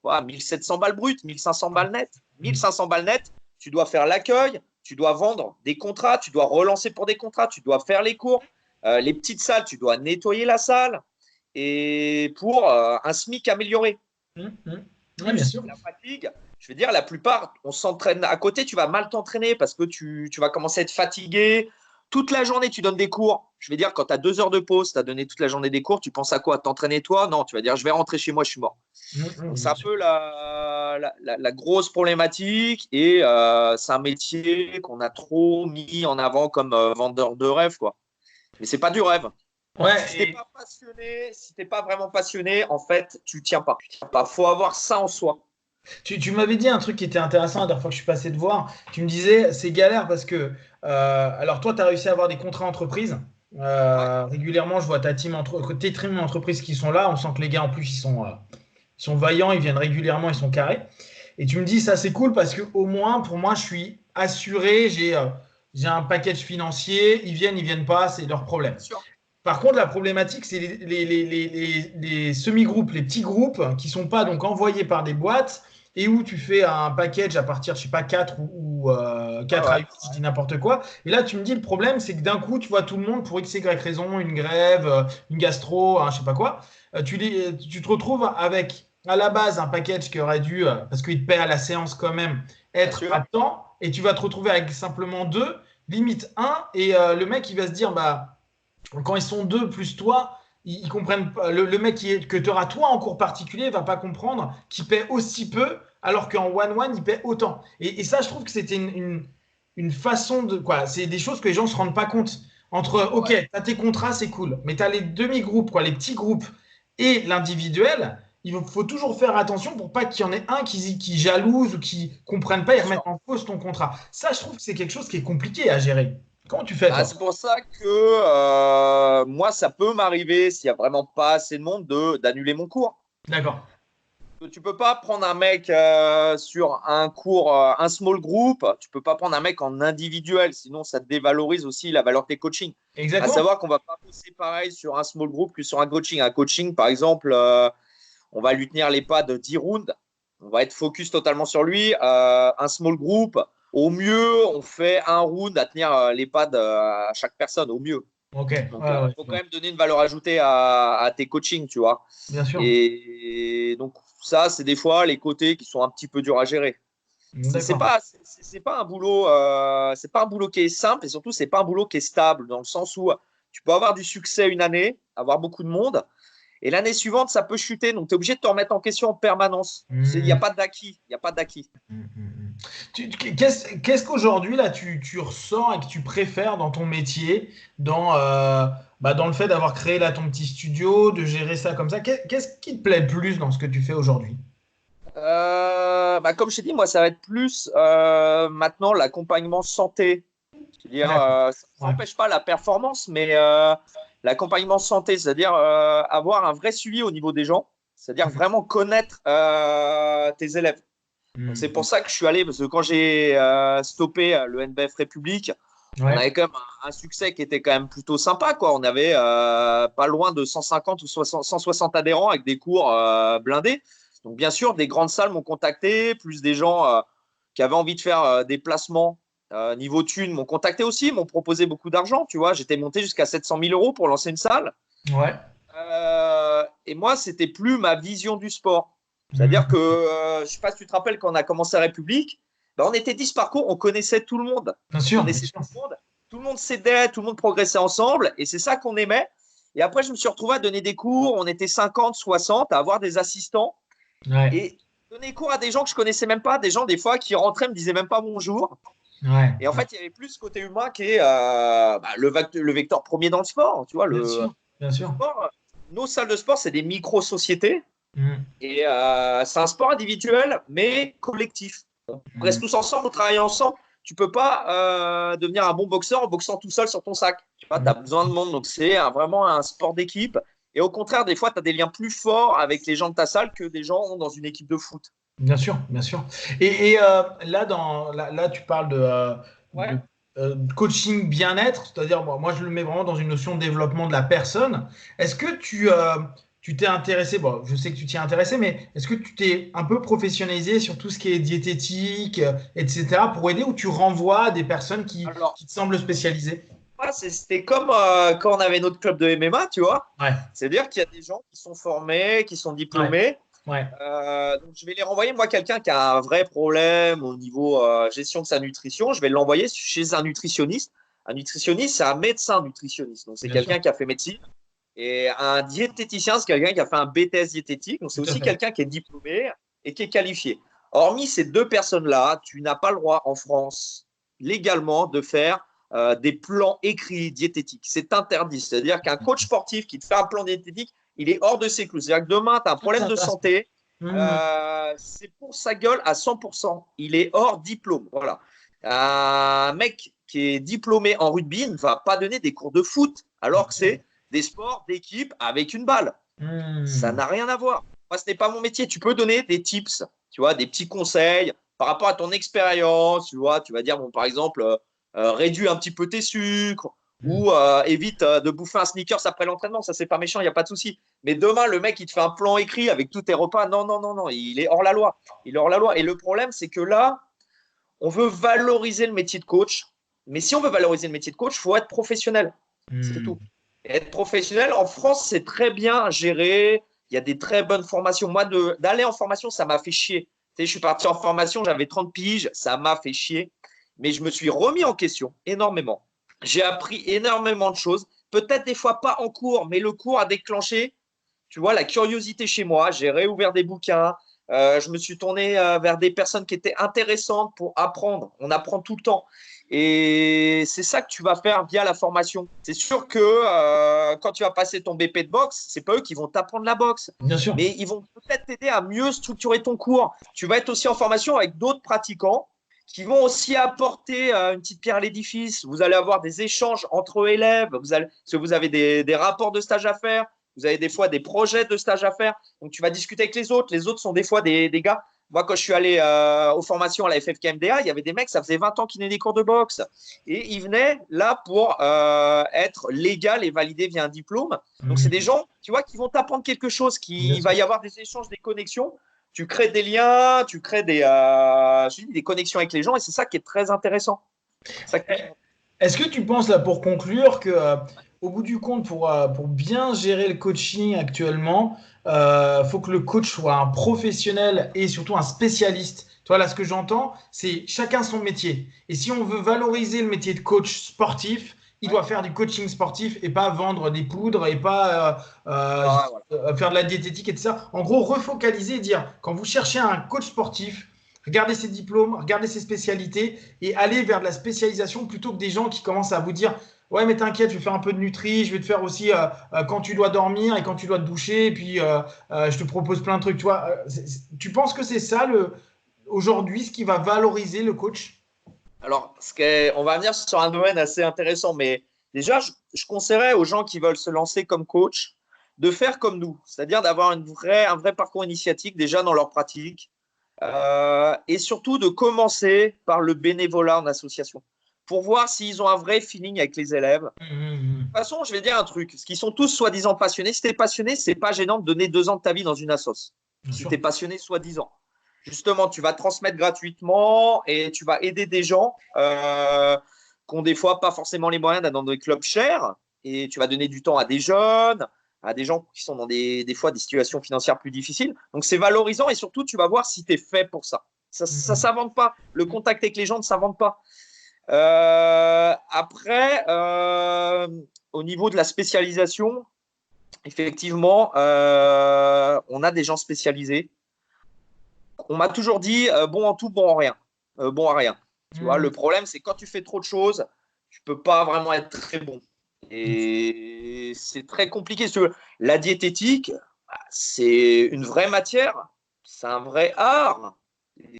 1700 balles brutes, 1500 balles net. 1500 balles net, tu dois faire l'accueil, tu dois vendre des contrats, tu dois relancer pour des contrats, tu dois faire les cours. Les petites salles, tu dois nettoyer la salle. Et pour un SMIC amélioré, Hmm. Hmm. Ouais, bien plus sûr. la fatigue, je veux dire, la plupart, on s'entraîne à côté, tu vas mal t'entraîner parce que tu vas commencer à être fatigué. Toute la journée, tu donnes des cours. Je vais dire, quand tu as 2 heures de pause, tu as donné toute la journée des cours, tu penses à quoi? T'entraîner toi? Non, tu vas dire, je vais rentrer chez moi, je suis mort. Hmm. Hmm. Donc, c'est Bien un sûr. peu la grosse problématique et c'est un métier qu'on a trop mis en avant comme vendeur de rêve, quoi. Mais c'est pas du rêve. Ouais, Si t'es pas passionné, si t'es pas vraiment passionné, en fait, tu tiens pas. Tu tiens pas. Faut avoir ça en soi. tu m'avais dit un truc qui était intéressant la dernière fois que je suis passé te voir. Tu me disais, c'est galère parce que, alors toi, tu as réussi à avoir des contrats entreprises. Ouais, Régulièrement, je vois tes team entreprises qui sont là. On sent que les gars, en plus, ils sont vaillants, ils viennent régulièrement, ils sont carrés. Et tu me dis, ça, c'est cool parce que au moins, pour moi, je suis assuré, j'ai un package financier. Ils viennent pas, c'est leur problème. bien sûr. Par contre, la problématique, c'est les semi-groupes, les petits groupes qui ne sont pas donc envoyés par des boîtes et où tu fais un package à partir, je sais pas, 4 ou Ouais, 4 à ouais. 8, je dis n'importe quoi. Et là, tu me dis, le problème, c'est que d'un coup, tu vois tout le monde pour X, Y raison, une grève, une gastro, je sais pas quoi. Tu te retrouves avec, à la base, un package qui aurait dû, parce qu'il te paie à la séance quand même, Bien être à sûr. temps. Et tu vas te retrouver avec simplement deux, limite un. Et le mec, il va se dire, bah quand ils sont deux plus toi, ils comprennent pas. Le mec que tu auras toi en cours particulier va pas comprendre qu'il paie aussi peu alors qu'en one-one, il paie autant. Et ça, je trouve que c'était une façon de. Quoi, c'est des choses que les gens se rendent pas compte. Entre, ok, Ouais. tu as tes contrats, c'est cool, mais tu as les demi-groupes, quoi, les petits groupes et l'individuel. Il faut toujours faire attention pour pas qu'il y en ait un qui jalouse ou qui comprenne pas et Bien remette sûr. en cause ton contrat. Ça, je trouve que c'est quelque chose qui est compliqué à gérer. Comment tu fais, Bah, toi? c'est pour ça que moi, ça peut m'arriver, s'il n'y a vraiment pas assez de monde, d'annuler mon cours. D'accord. Tu peux pas prendre un mec sur un cours, un small group. Tu peux pas prendre un mec en individuel, sinon ça dévalorise aussi la valeur de tes coachings. À Exactement. savoir qu'on va pas bosser pareil sur un small group que sur un coaching. Un coaching, par exemple, on va lui tenir les pas de 10 rounds. On va être focus totalement sur lui. Un small group, au mieux, on fait un round à tenir les pads à chaque personne, au mieux. Ok. Donc, Ouais, il ouais, faut je quand vois. même donner une valeur ajoutée à tes coachings, tu vois. Bien sûr. Et donc, ça, c'est des fois les côtés qui sont un petit peu durs à gérer. C'est D'accord. pas, c'est pas un boulot, c'est pas un boulot qui est simple et surtout, c'est pas un boulot qui est stable dans le sens où tu peux avoir du succès une année, avoir beaucoup de monde, et l'année suivante, ça peut chuter. Donc, tu es obligé de te remettre en question en permanence. Il n'y a Hmm. pas d'acquis. Il n'y a pas d'acquis. Qu'est-ce qu'aujourd'hui là tu ressens et que tu préfères dans ton métier, dans le fait d'avoir créé là ton petit studio, de gérer ça comme ça? Qu'est-ce qui te plaît le plus dans ce que tu fais aujourd'hui? Comme je t'ai dit, moi, ça va être plus maintenant l'accompagnement santé. C'est-à-dire, D'accord. ça Ouais. n'empêche pas la performance, mais l'accompagnement santé, c'est-à-dire avoir un vrai suivi au niveau des gens, c'est-à-dire vraiment connaître tes élèves. Donc, c'est pour Hmm. ça que je suis allé, parce que quand j'ai stoppé le NBF République, on Ouais. avait quand même un succès qui était quand même plutôt sympa, quoi. On avait pas loin de 150 ou 160 adhérents avec des cours blindés. Donc, bien sûr, des grandes salles m'ont contacté, plus des gens qui avaient envie de faire des placements niveau thune m'ont contacté aussi, m'ont proposé beaucoup d'argent. Tu vois, j'étais monté jusqu'à 700 000 euros pour lancer une salle. Ouais. Et moi, c'était plus ma vision du sport. C'est-à-dire que, Hmm. je ne sais pas si tu te rappelles, quand on a commencé à République, ben, on était 10 parcours, on connaissait tout le monde. Bien On sûr, bien connaissait sûr. tout le monde s'aidait, tout le monde progressait ensemble, et c'est ça qu'on aimait. Et après, je me suis retrouvé à donner des cours, on était 50, 60, à avoir des assistants, Ouais. et donner cours à des gens que je connaissais même pas, des gens des fois qui rentraient, me disaient même pas bonjour. Ouais. Et en Ouais. fait, il y avait plus ce côté humain qui est le vecteur premier dans le sport. Tu vois, Bien sûr, bien le sûr. sport, nos salles de sport, c'est des micro-sociétés. Hmm. Et c'est un sport individuel, mais collectif. On reste Hmm. tous ensemble, on travaille ensemble. Tu peux pas devenir un bon boxeur en boxant tout seul sur ton sac. Tu vois, Hmm. as besoin de monde. Donc, c'est vraiment un sport d'équipe. Et au contraire, des fois, tu as des liens plus forts avec les gens de ta salle que des gens ont dans une équipe de foot. Bien sûr, bien sûr. Là, là, tu parles Ouais. de, de coaching bien-être, c'est-à-dire, moi, je le mets vraiment dans une notion de développement de la personne. Est-ce que tu t'es intéressé, bon, je sais que tu t'y es intéressé, mais est-ce que tu t'es un peu professionnalisé sur tout ce qui est diététique, etc., pour aider ou tu renvoies à des personnes Alors, qui te semblent spécialisées? moi, c'était comme quand on avait notre club de MMA, tu vois. Ouais, C'est-à-dire qu'il y a des gens qui sont formés, qui sont ouais, diplômés. ouais. Donc, je vais les renvoyer. Moi, quelqu'un qui a un vrai problème au niveau gestion de sa nutrition, je vais l'envoyer chez un nutritionniste. Un nutritionniste, c'est un médecin nutritionniste. Donc, c'est Bien sûr, quelqu'un qui a fait médecine. Et un diététicien, c'est quelqu'un qui a fait un BTS diététique. Donc, c'est tout à aussi fait. quelqu'un qui est diplômé et qui est qualifié. Hormis ces deux personnes-là, tu n'as pas le droit en France, légalement, de faire des plans écrits diététiques. C'est interdit. C'est-à-dire qu'un coach sportif qui te fait un plan diététique, il est hors de ses clous. C'est-à-dire que demain, tu as un Ah, c'est problème de intéressant. santé, Hmm. c'est pour sa gueule à 100%. Il est hors diplôme. Voilà. Un mec qui est diplômé en rugby ne va pas donner des cours de foot, alors que c'est des sports d'équipe avec une balle. Ça Hmm. n'a rien à voir. Moi, ce n'est pas mon métier. Tu peux donner des tips, tu vois, des petits conseils par rapport à ton expérience. Tu vois, tu vas dire, bon, par exemple, réduis un petit peu tes sucres Hmm. ou évite de bouffer un sneakers après l'entraînement. Ça, c'est pas méchant, il n'y a pas de souci. Mais demain, le mec, il te fait un plan écrit avec tous tes repas. Non, non, non, non, il est hors la loi. Il est hors la loi. Et le problème, c'est que là, on veut valoriser le métier de coach. Mais si on veut valoriser le métier de coach, il faut être professionnel. C'est Hmm. tout. Et être professionnel, en France, c'est très bien géré. Il y a des très bonnes formations. Moi, d'aller en formation, ça m'a fait chier. Tu sais, je suis parti en formation, j'avais 30 piges, ça m'a fait chier. Mais je me suis remis en question énormément. J'ai appris énormément de choses. Peut-être des fois pas en cours, mais le cours a déclenché, tu vois, la curiosité chez moi. J'ai réouvert des bouquins. Je me suis tourné vers des personnes qui étaient intéressantes pour apprendre. On apprend tout le temps. Et c'est ça que tu vas faire via la formation. C'est sûr que quand tu vas passer ton BP de boxe, c'est pas eux qui vont t'apprendre la boxe, Bien sûr. mais ils vont peut-être t'aider à mieux structurer ton cours. Tu vas être aussi en formation avec d'autres pratiquants qui vont aussi apporter une petite pierre à l'édifice. Vous allez avoir des échanges entre élèves, parce que vous avez des rapports de stage à faire. Vous avez des fois des projets de stage à faire. Donc, tu vas discuter avec les autres. Les autres sont des fois des gars. Moi, quand je suis allé aux formations à la FFKMDA, il y avait des mecs, ça faisait 20 ans qu'ils venaient des cours de boxe. Et ils venaient là pour être légal et validé via un diplôme. Donc, c'est des gens, tu vois, qui vont t'apprendre quelque chose. Il va y avoir des échanges, des connexions. Tu crées des liens, tu crées des connexions avec les gens. Et c'est ça qui est très intéressant. Est-ce que tu penses, là, pour conclure, que au bout du compte, pour bien gérer le coaching actuellement, faut que le coach soit un professionnel et surtout un spécialiste. Toi, là, ce que j'entends, c'est chacun son métier. Et si on veut valoriser le métier de coach sportif, il doit faire du coaching sportif et pas vendre des poudres et pas faire de la diététique et tout ça. En gros, refocaliser et dire, quand vous cherchez un coach sportif, regardez ses diplômes, regardez ses spécialités et aller vers de la spécialisation plutôt que des gens qui commencent à vous dire ouais mais t'inquiète, je vais faire un peu de nutri, je vais te faire aussi quand tu dois dormir et quand tu dois te doucher et puis je te propose plein de trucs. Tu vois, tu penses que c'est ça aujourd'hui ce qui va valoriser le coach? Alors, on va venir sur un domaine assez intéressant, mais déjà, je conseillerais aux gens qui veulent se lancer comme coach de faire comme nous, c'est-à-dire d'avoir un vrai parcours initiatique déjà dans leur pratique et surtout de commencer par le bénévolat en association pour voir s'ils ont un vrai feeling avec les élèves. De toute façon, je vais dire un truc, ce qu'ils sont tous soi-disant passionnés. Si tu es passionné, c'est pas gênant de donner 2 ans de ta vie dans une assoce. Si tu es passionné, soi-disant. Justement, tu vas transmettre gratuitement et tu vas aider des gens qui ont des fois pas forcément les moyens d'être dans des clubs chers et tu vas donner du temps à des jeunes, à des gens qui sont dans des fois des situations financières plus difficiles. Donc, c'est valorisant et surtout, tu vas voir si tu es fait pour ça. Ça ne s'invente pas. Le contact avec les gens ne s'invente pas. Après, au niveau de la spécialisation, effectivement, on a des gens spécialisés. On m'a toujours dit bon en tout, bon en rien. Bon à rien. Tu vois, le problème, c'est quand tu fais trop de choses, tu peux pas vraiment être très bon. Et c'est très compliqué. La diététique, c'est une vraie matière, c'est un vrai art.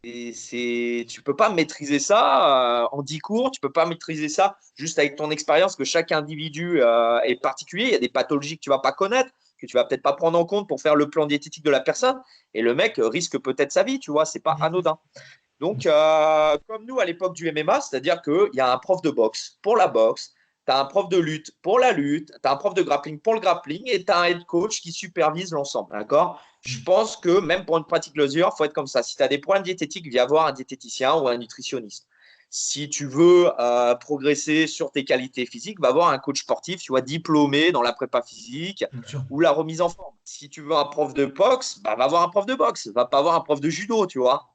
Et tu peux pas maîtriser ça en 10 cours, tu peux pas maîtriser ça juste avec ton expérience, que chaque individu est particulier. Il y a des pathologies que tu vas pas connaître, que tu vas peut-être pas prendre en compte pour faire le plan diététique de la personne. Et le mec risque peut-être sa vie, tu vois, c'est pas anodin. Donc, comme nous à l'époque du MMA, c'est-à-dire qu'il y a un prof de boxe pour la boxe, tu as un prof de lutte pour la lutte, tu as un prof de grappling pour le grappling et tu as un head coach qui supervise l'ensemble. D'accord? Je pense que même pour une pratique loisir, il faut être comme ça. Si tu as des problèmes diététiques, viens voir un diététicien ou un nutritionniste. Si tu veux progresser sur tes qualités physiques, va voir un coach sportif, tu vois, diplômé dans la prépa physique ou la remise en forme. Si tu veux un prof de boxe, va voir un prof de boxe. Va pas voir un prof de judo, tu vois.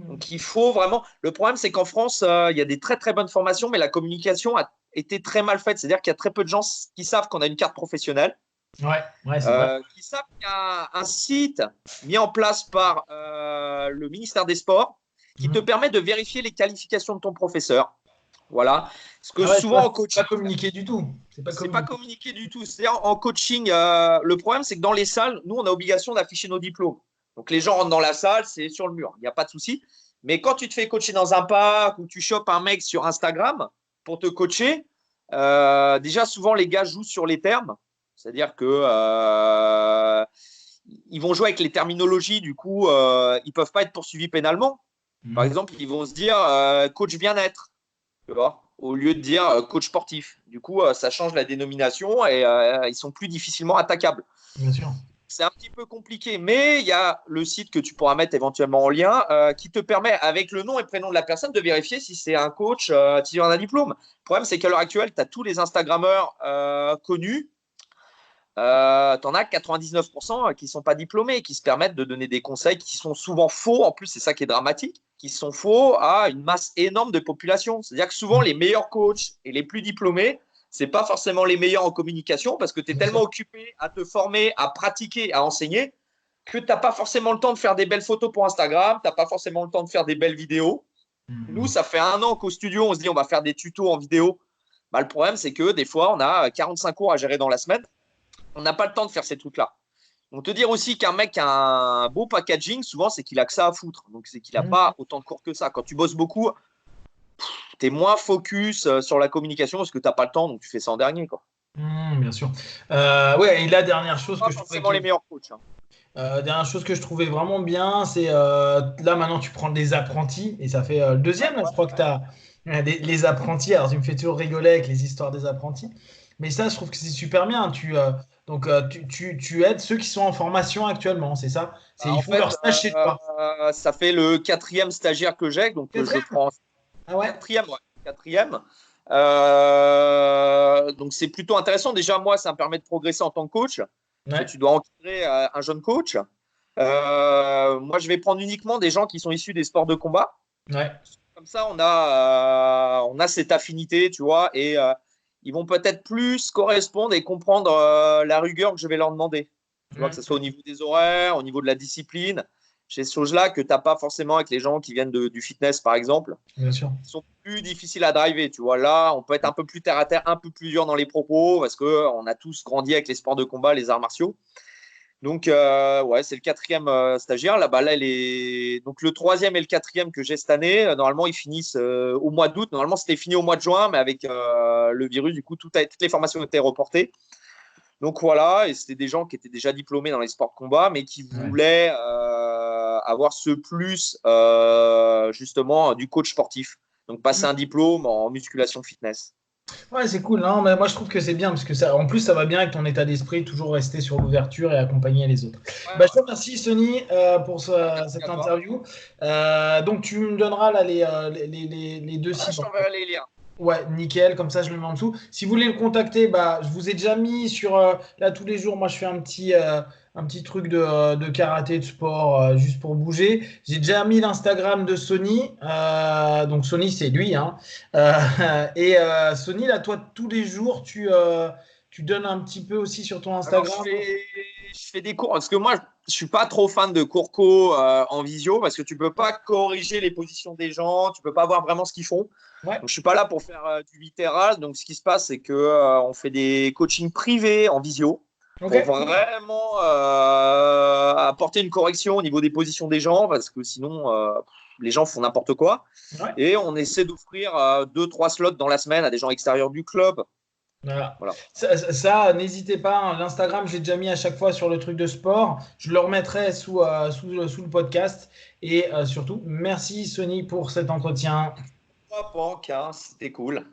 Donc, il faut vraiment. Le problème, c'est qu'en France, il y a des très, très bonnes formations, mais la communication a été très mal faite. C'est-à-dire qu'il y a très peu de gens qui savent qu'on a une carte professionnelle, Ouais, c'est vrai. qui savent qu'il y a un site mis en place par le ministère des Sports qui te permet de vérifier les qualifications de ton professeur. Voilà. Parce que souvent, en coaching. C'est pas communiqué du tout. C'est pas communiqué du tout. C'est-à-dire, en coaching, le problème, c'est que dans les salles, nous, on a obligation d'afficher nos diplômes. Donc, les gens rentrent dans la salle, c'est sur le mur. Il n'y a pas de souci. Mais quand tu te fais coacher dans un parc ou tu chopes un mec sur Instagram pour te coacher, déjà, souvent, les gars jouent sur les termes. C'est-à-dire que ils vont jouer avec les terminologies. Du coup, ils ne peuvent pas être poursuivis pénalement. Par exemple, ils vont se dire coach bien-être, tu vois, au lieu de dire coach sportif. Du coup, ça change la dénomination et ils sont plus difficilement attaquables. Bien sûr. C'est un petit peu compliqué, mais il y a le site que tu pourras mettre éventuellement en lien qui te permet, avec le nom et prénom de la personne, de vérifier si c'est un coach titulaire d'un diplôme. Le problème, c'est qu'à l'heure actuelle, tu as tous les Instagrammeurs connus. Tu en as 99% qui ne sont pas diplômés, qui se permettent de donner des conseils qui sont souvent faux. En plus, c'est ça qui est dramatique, qui sont faux à une masse énorme de population. C'est-à-dire que souvent, les meilleurs coachs et les plus diplômés, ce n'est pas forcément les meilleurs en communication parce que tu es tellement occupé à te former, à pratiquer, à enseigner que tu n'as pas forcément le temps de faire des belles photos pour Instagram, tu n'as pas forcément le temps de faire des belles vidéos. Nous, ça fait 1 an qu'au studio, on se dit on va faire des tutos en vidéo. Le problème, c'est que des fois, on a 45 cours à gérer dans la semaine. On n'a pas le temps de faire ces trucs-là. On te dire aussi qu'un mec a un beau packaging, souvent, c'est qu'il a que ça à foutre. Donc, c'est qu'il n'a pas autant de cours que ça. Quand tu bosses beaucoup, tu es moins focus sur la communication parce que tu n'as pas le temps, donc tu fais ça en dernier, quoi. Bien sûr. Ouais, et la dernière chose Pas que je trouvais forcément les meilleurs coachs, hein. dernière chose que je trouvais vraiment bien, c'est là maintenant tu prends des apprentis et ça fait le Ouais, deuxième. Là, je crois que tu as les apprentis. Alors tu me fais toujours rigoler avec les histoires des apprentis, mais ça je trouve que c'est super bien. Tu aides ceux qui sont en formation actuellement, c'est ça? Ils En font leur fait, stage chez toi. ça fait le quatrième stagiaire que j'ai, donc je Quatrième? prends Ah ouais? quatrième, ouais, quatrième. Donc c'est plutôt intéressant. Déjà, moi, ça me permet de progresser en tant que coach, parce que Ouais, tu dois encadrer un jeune coach. Moi, je vais prendre uniquement des gens qui sont issus des sports de combat. ouais, Comme ça, on a cette affinité, tu vois, et ils vont peut-être plus correspondre et comprendre la rigueur que je vais leur demander. Tu vois, que ce soit au niveau des horaires, au niveau de la discipline. Ces choses-là que tu n'as pas forcément avec les gens qui viennent du fitness, par exemple, bien sûr. qui sont plus difficiles à driver. Tu vois, là, on peut être un peu plus terre à terre, un peu plus dur dans les propos, parce qu'on a tous grandi avec les sports de combat, les arts martiaux. Donc, ouais, c'est le quatrième stagiaire. Là-bas, là, donc, le troisième et le quatrième que j'ai cette année, normalement, ils finissent au mois d'août. Normalement, c'était fini au mois de juin, mais avec le virus, du coup, toutes les formations ont été reportées. Donc, voilà, et c'était des gens qui étaient déjà diplômés dans les sports de combat, mais qui Ouais. voulaient avoir ce plus, justement, du coach sportif. Donc, passer un diplôme en musculation fitness. Ouais, c'est cool. Non, mais moi je trouve que c'est bien parce que ça, en plus, ça va bien avec ton état d'esprit, toujours rester sur l'ouverture et accompagner les autres. Ouais, Bah, je te ouais. remercie, Sony, pour Merci cette à toi. interview. Donc, tu me donneras là les deux Ouais, sites. je t'enverrai les liens. Ouais, nickel, comme ça je le mets en dessous. Si vous voulez le contacter, bah, je vous ai déjà mis sur là tous les jours. Moi, je fais un petit truc de karaté, de sport, juste pour bouger. J'ai déjà mis l'Instagram de Sony. Donc Sony, c'est lui, hein. Euh, Sony, là, toi, tous les jours, tu donnes un petit peu aussi sur ton Alors, Instagram. je fais des cours parce que moi, je suis pas trop fan de cours co en visio parce que tu peux pas corriger les positions des gens, tu peux pas voir vraiment ce qu'ils font. Ouais, Donc, je suis pas là pour faire du littéral. Donc, ce qui se passe, c'est que on fait des coachings privés en visio pour ok. vraiment apporter une correction au niveau des positions des gens parce que sinon, les gens font n'importe quoi. Ouais. Et on essaie d'offrir 2, 3 slots dans la semaine à des gens extérieurs du club. Voilà. Voilà. N'hésitez pas, hein. L'Instagram, j'ai déjà mis à chaque fois sur le truc de sport. Je le remettrai sous le podcast. Et surtout, merci Sony pour cet entretien. Pas, hein, c'était cool.